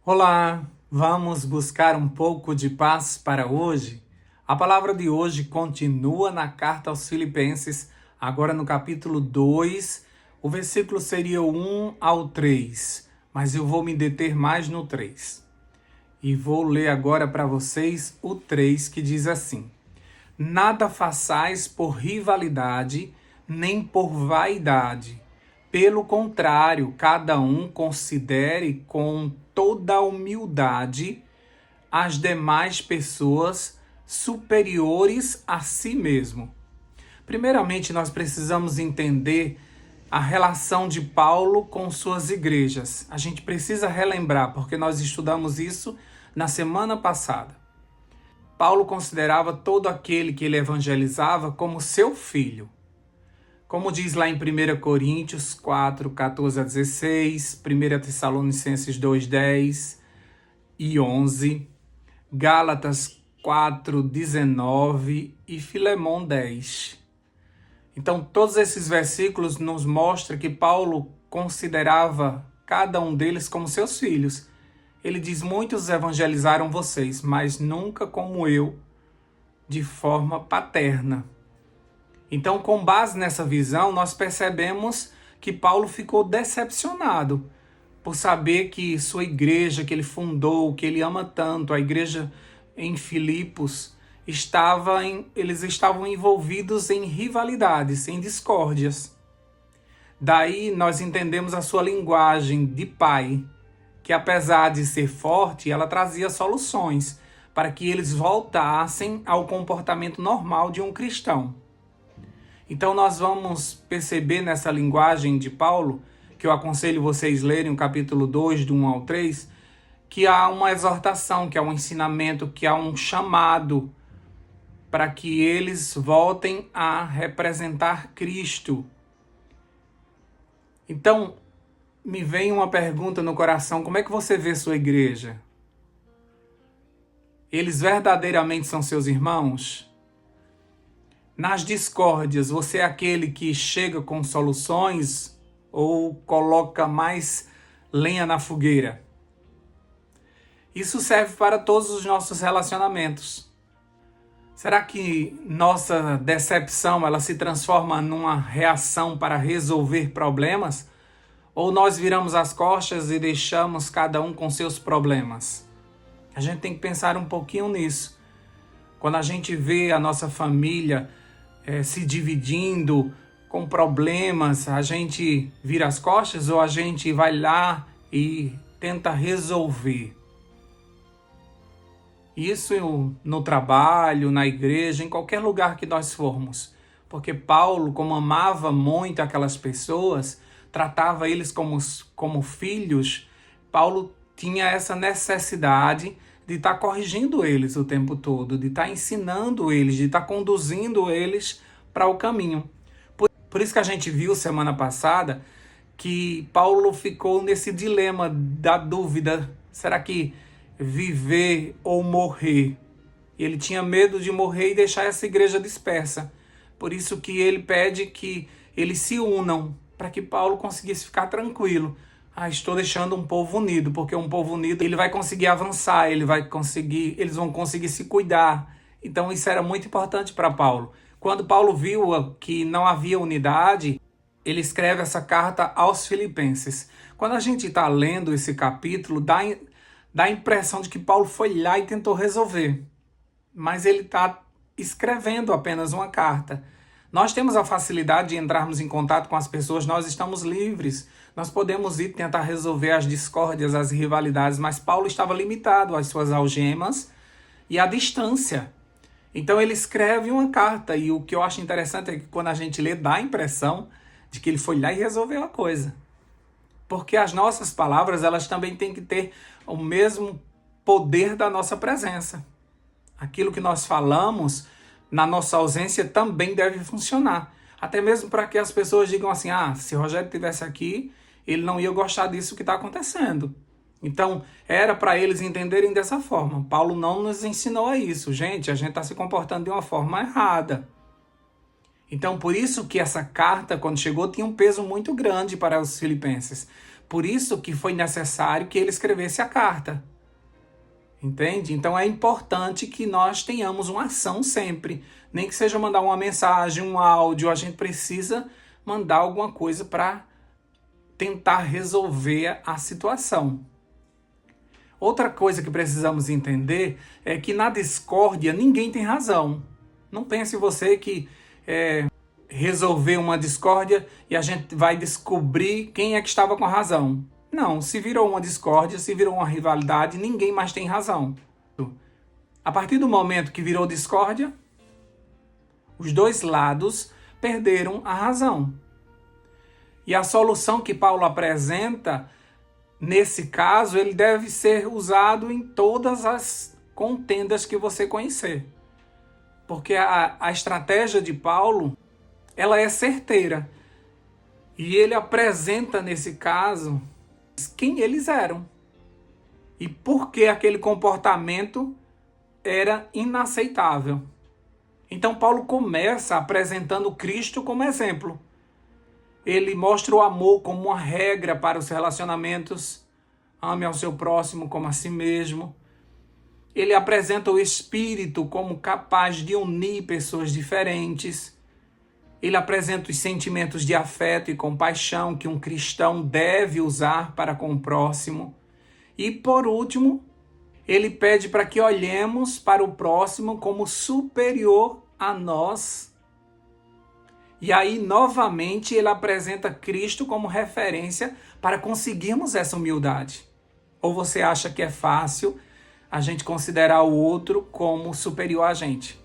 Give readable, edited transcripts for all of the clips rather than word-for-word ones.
Olá, vamos buscar um pouco de paz para hoje? A palavra de hoje continua na carta aos Filipenses, agora no capítulo 2, o versículo seria o 1 ao 3, mas eu vou me deter mais no 3. E vou ler agora para vocês o 3 que diz assim: Nada façais por rivalidade, nem por vaidade. Pelo contrário, cada um considere com toda a humildade as demais pessoas superiores a si mesmo. Primeiramente, nós precisamos entender a relação de Paulo com suas igrejas. A gente precisa relembrar, porque nós estudamos isso na semana passada. Paulo considerava todo aquele que ele evangelizava como seu filho. Como diz lá em 1 Coríntios 4, 14 a 16, 1 Tessalonicenses 2, 10 e 11, Gálatas 4, 19 e Filemão 10. Então, todos esses versículos nos mostram que Paulo considerava cada um deles como seus filhos. Ele diz: muitos evangelizaram vocês, mas nunca como eu, de forma paterna. Então, com base nessa visão, nós percebemos que Paulo ficou decepcionado por saber que sua igreja, que ele fundou, que ele ama tanto, a igreja em Filipos, eles estavam envolvidos em rivalidades, em discórdias. Daí nós entendemos a sua linguagem de pai, que apesar de ser forte, ela trazia soluções para que eles voltassem ao comportamento normal de um cristão. Então nós vamos perceber nessa linguagem de Paulo, que eu aconselho vocês lerem o capítulo 2, do 1 ao 3, que há uma exortação, que há um ensinamento, que há um chamado para que eles voltem a representar Cristo. Então, me vem uma pergunta no coração: como é que você vê sua igreja? Eles verdadeiramente são seus irmãos? Nas discórdias, você é aquele que chega com soluções ou coloca mais lenha na fogueira? Isso serve para todos os nossos relacionamentos. Será que nossa decepção ela se transforma numa reação para resolver problemas? Ou nós viramos as costas e deixamos cada um com seus problemas? A gente tem que pensar um pouquinho nisso. Quando a gente vê a nossa família se dividindo com problemas, a gente vira as costas ou a gente vai lá e tenta resolver? Isso no trabalho, na igreja, em qualquer lugar que nós formos. Porque Paulo, como amava muito aquelas pessoas, tratava eles como filhos, Paulo tinha essa necessidade de estar corrigindo eles o tempo todo, de estar ensinando eles, de estar conduzindo eles para o caminho. Por isso que a gente viu semana passada que Paulo ficou nesse dilema da dúvida: será que viver ou morrer? Ele tinha medo de morrer e deixar essa igreja dispersa. Por isso que ele pede que eles se unam, para que Paulo conseguisse ficar tranquilo. Estou deixando um povo unido, porque um povo unido ele vai conseguir avançar, eles vão conseguir se cuidar. Então isso era muito importante para Paulo. Quando Paulo viu que não havia unidade, ele escreve essa carta aos Filipenses. Quando a gente está lendo esse capítulo, dá a impressão de que Paulo foi lá e tentou resolver. Mas ele está escrevendo apenas uma carta. Nós temos a facilidade de entrarmos em contato com as pessoas, nós estamos livres. Nós podemos ir tentar resolver as discórdias, as rivalidades, mas Paulo estava limitado às suas algemas e à distância. Então ele escreve uma carta, e o que eu acho interessante é que quando a gente lê, dá a impressão de que ele foi lá e resolveu a coisa. Porque as nossas palavras, elas também têm que ter o mesmo poder da nossa presença. Aquilo que nós falamos na nossa ausência também deve funcionar. Até mesmo para que as pessoas digam assim: se Rogério estivesse aqui, ele não ia gostar disso que está acontecendo. Então, era para eles entenderem dessa forma. Paulo não nos ensinou a isso. A gente está se comportando de uma forma errada. Então, por isso que essa carta, quando chegou, tinha um peso muito grande para os filipenses. Por isso que foi necessário que ele escrevesse a carta. Entende? Então é importante que nós tenhamos uma ação sempre. Nem que seja mandar uma mensagem, um áudio, a gente precisa mandar alguma coisa para tentar resolver a situação. Outra coisa que precisamos entender é que na discórdia ninguém tem razão. Não pense você que resolver uma discórdia e a gente vai descobrir quem é que estava com a razão. Não, se virou uma discórdia, se virou uma rivalidade, ninguém mais tem razão. A partir do momento que virou discórdia, os dois lados perderam a razão. E a solução que Paulo apresenta, nesse caso, ele deve ser usado em todas as contendas que você conhecer. Porque a estratégia de Paulo, ela é certeira. E ele apresenta, nesse caso, quem eles eram. E por que aquele comportamento era inaceitável. Então Paulo começa apresentando Cristo como exemplo. Ele mostra o amor como uma regra para os relacionamentos. Ame ao seu próximo como a si mesmo. Ele apresenta o Espírito como capaz de unir pessoas diferentes. Ele apresenta os sentimentos de afeto e compaixão que um cristão deve usar para com o próximo. E, por último, ele pede para que olhemos para o próximo como superior a nós. E aí, novamente, ele apresenta Cristo como referência para conseguirmos essa humildade. Ou você acha que é fácil a gente considerar o outro como superior a gente?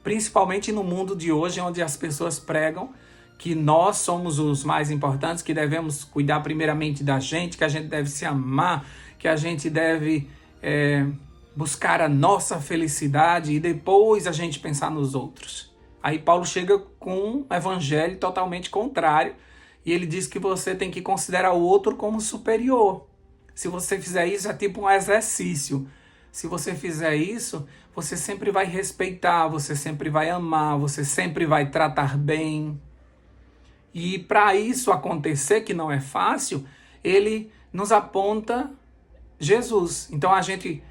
Principalmente no mundo de hoje, onde as pessoas pregam que nós somos os mais importantes, que devemos cuidar primeiramente da gente, que a gente deve se amar, que a gente deve buscar a nossa felicidade e depois a gente pensar nos outros. Aí Paulo chega com um evangelho totalmente contrário e ele diz que você tem que considerar o outro como superior. Se você fizer isso, é tipo um exercício. Se você fizer isso, você sempre vai respeitar, você sempre vai amar, você sempre vai tratar bem. E para isso acontecer, que não é fácil, ele nos aponta Jesus. Então a gente,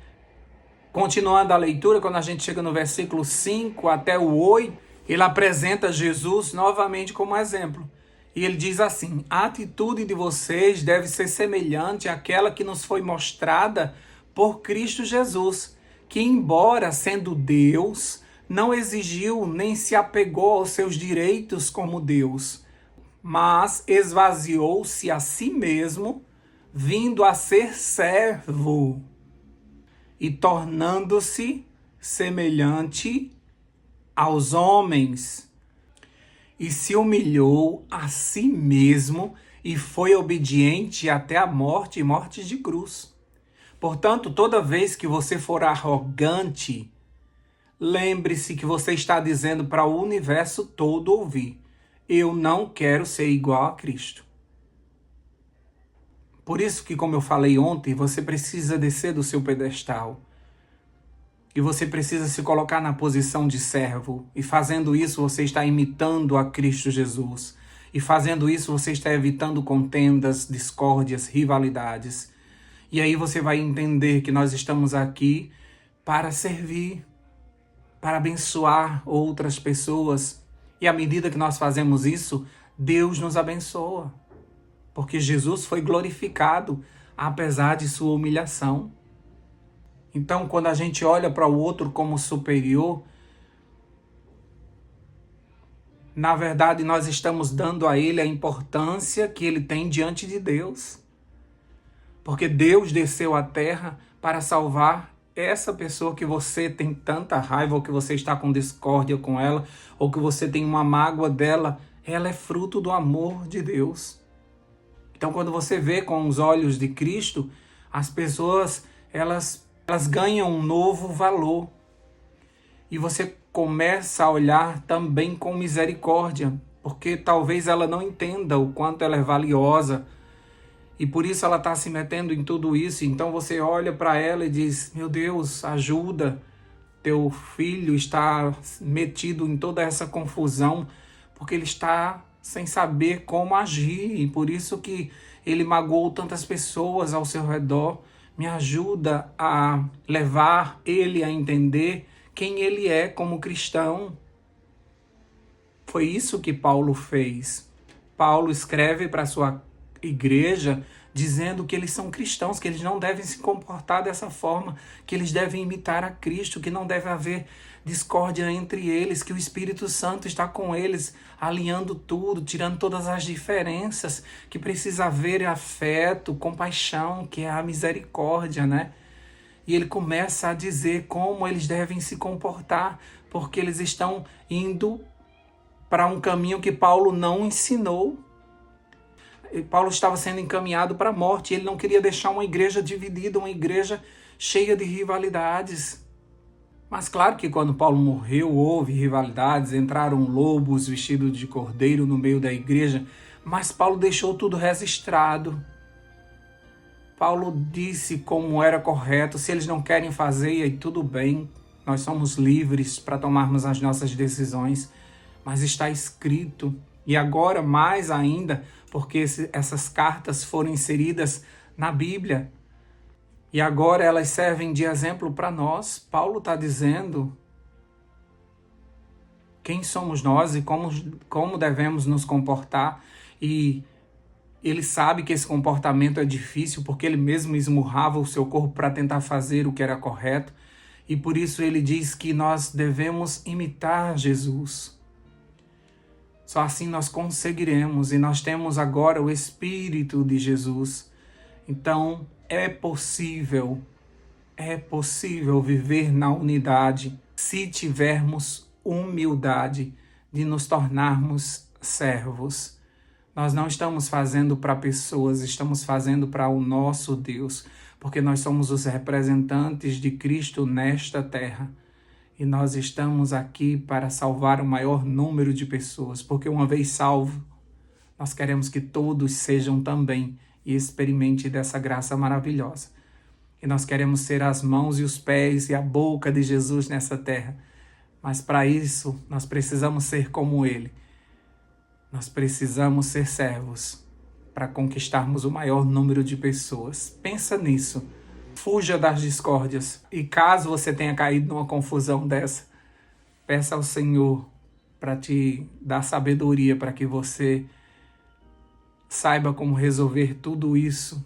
continuando a leitura, quando a gente chega no versículo 5 até o 8, ele apresenta Jesus novamente como exemplo. E ele diz assim: a atitude de vocês deve ser semelhante àquela que nos foi mostrada por Cristo Jesus, que, embora sendo Deus, não exigiu nem se apegou aos seus direitos como Deus, mas esvaziou-se a si mesmo, vindo a ser servo e tornando-se semelhante aos homens. E se humilhou a si mesmo e foi obediente até a morte e morte de cruz. Portanto, toda vez que você for arrogante, lembre-se que você está dizendo para o universo todo ouvir: eu não quero ser igual a Cristo. Por isso que, como eu falei ontem, você precisa descer do seu pedestal. E você precisa se colocar na posição de servo. E fazendo isso, você está imitando a Cristo Jesus. E fazendo isso, você está evitando contendas, discórdias, rivalidades. E aí você vai entender que nós estamos aqui para servir, para abençoar outras pessoas. E à medida que nós fazemos isso, Deus nos abençoa. Porque Jesus foi glorificado, apesar de sua humilhação. Então, quando a gente olha para o outro como superior, na verdade, nós estamos dando a ele a importância que ele tem diante de Deus. Porque Deus desceu à terra para salvar essa pessoa que você tem tanta raiva, ou que você está com discórdia com ela, ou que você tem uma mágoa dela. Ela é fruto do amor de Deus. Então, quando você vê com os olhos de Cristo, as pessoas, elas ganham um novo valor. E você começa a olhar também com misericórdia, porque talvez ela não entenda o quanto ela é valiosa, e por isso ela está se metendo em tudo isso. Então você olha para ela e diz: meu Deus, ajuda, teu filho está metido em toda essa confusão, porque ele está sem saber como agir, e por isso que ele magoou tantas pessoas ao seu redor. Me ajuda a levar ele a entender quem ele é como cristão. Foi isso que Paulo fez. Paulo escreve para a sua igreja dizendo que eles são cristãos, que eles não devem se comportar dessa forma, que eles devem imitar a Cristo, que não deve haver discórdia entre eles, que o Espírito Santo está com eles, alinhando tudo, tirando todas as diferenças, que precisa haver afeto, compaixão, que é a misericórdia, né? E ele começa a dizer como eles devem se comportar, porque eles estão indo para um caminho que Paulo não ensinou. Paulo estava sendo encaminhado para a morte, e ele não queria deixar uma igreja dividida, uma igreja cheia de rivalidades. Mas claro que quando Paulo morreu, houve rivalidades, entraram lobos vestidos de cordeiro no meio da igreja, mas Paulo deixou tudo registrado. Paulo disse como era correto, se eles não querem fazer, aí tudo bem, nós somos livres para tomarmos as nossas decisões, mas está escrito. E agora mais ainda, porque essas cartas foram inseridas na Bíblia. E agora elas servem de exemplo para nós. Paulo está dizendo quem somos nós e como devemos nos comportar. E ele sabe que esse comportamento é difícil, porque ele mesmo esmurrava o seu corpo para tentar fazer o que era correto. E por isso ele diz que nós devemos imitar Jesus. Só assim nós conseguiremos, e nós temos agora o Espírito de Jesus. Então é possível viver na unidade se tivermos humildade de nos tornarmos servos. Nós não estamos fazendo para pessoas, estamos fazendo para o nosso Deus, porque nós somos os representantes de Cristo nesta terra. E nós estamos aqui para salvar o maior número de pessoas, porque uma vez salvo, nós queremos que todos sejam também e experimentem dessa graça maravilhosa. E nós queremos ser as mãos e os pés e a boca de Jesus nessa terra. Mas para isso, nós precisamos ser como Ele. Nós precisamos ser servos para conquistarmos o maior número de pessoas. Pensa nisso. Fuja das discórdias. E caso você tenha caído numa confusão dessa, peça ao Senhor para te dar sabedoria, para que você saiba como resolver tudo isso,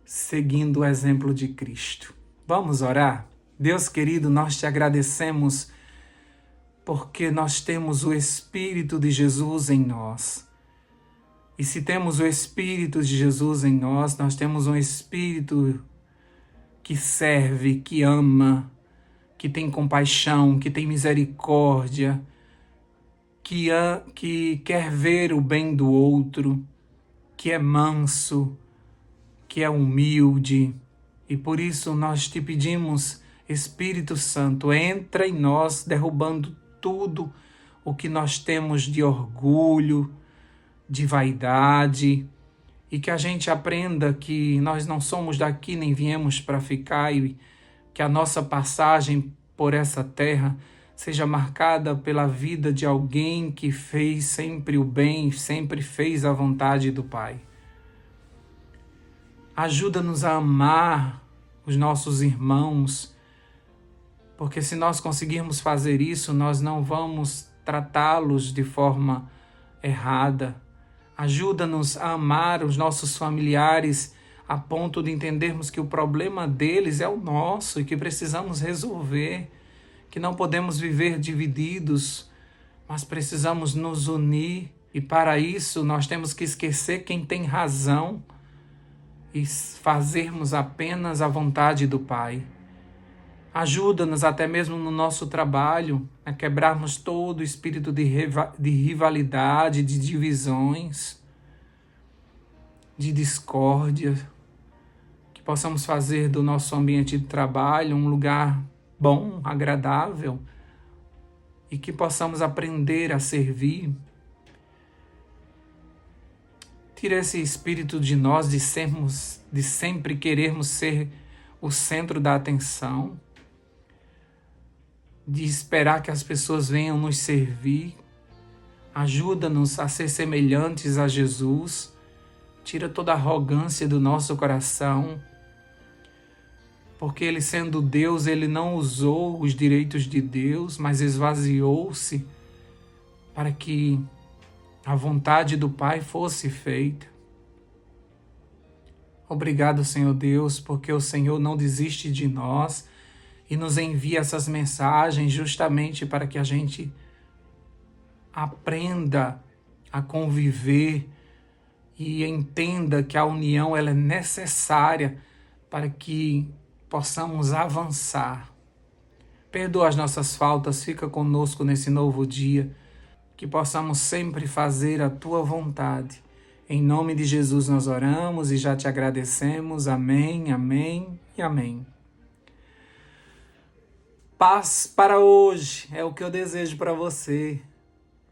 seguindo o exemplo de Cristo. Vamos orar? Deus querido, nós te agradecemos porque nós temos o Espírito de Jesus em nós. E se temos o Espírito de Jesus em nós, nós temos um Espírito que serve, que ama, que tem compaixão, que tem misericórdia, que quer ver o bem do outro, que é manso, que é humilde. E por isso nós te pedimos, Espírito Santo, entra em nós, derrubando tudo o que nós temos de orgulho, de vaidade, e que a gente aprenda que nós não somos daqui nem viemos para ficar, e que a nossa passagem por essa terra seja marcada pela vida de alguém que fez sempre o bem, sempre fez a vontade do Pai. Ajuda-nos a amar os nossos irmãos, porque se nós conseguirmos fazer isso, nós não vamos tratá-los de forma errada. Ajuda-nos a amar os nossos familiares a ponto de entendermos que o problema deles é o nosso e que precisamos resolver, que não podemos viver divididos, mas precisamos nos unir, e para isso nós temos que esquecer quem tem razão e fazermos apenas a vontade do Pai. Ajuda-nos até mesmo no nosso trabalho a quebrarmos todo o espírito de rivalidade, de divisões, de discórdia, que possamos fazer do nosso ambiente de trabalho um lugar bom, agradável, e que possamos aprender a servir. Tira esse espírito de nós de sempre querermos ser o centro da atenção, de esperar que as pessoas venham nos servir. Ajuda-nos a ser semelhantes a Jesus, tira toda a arrogância do nosso coração, porque Ele, sendo Deus, Ele não usou os direitos de Deus, mas esvaziou-se para que a vontade do Pai fosse feita. Obrigado, Senhor Deus, porque o Senhor não desiste de nós e nos envia essas mensagens justamente para que a gente aprenda a conviver e entenda que a união ela é necessária para que possamos avançar. Perdoa as nossas faltas, fica conosco nesse novo dia, que possamos sempre fazer a Tua vontade. Em nome de Jesus nós oramos e já te agradecemos. Amém, amém e amém. Paz para hoje é o que eu desejo para você.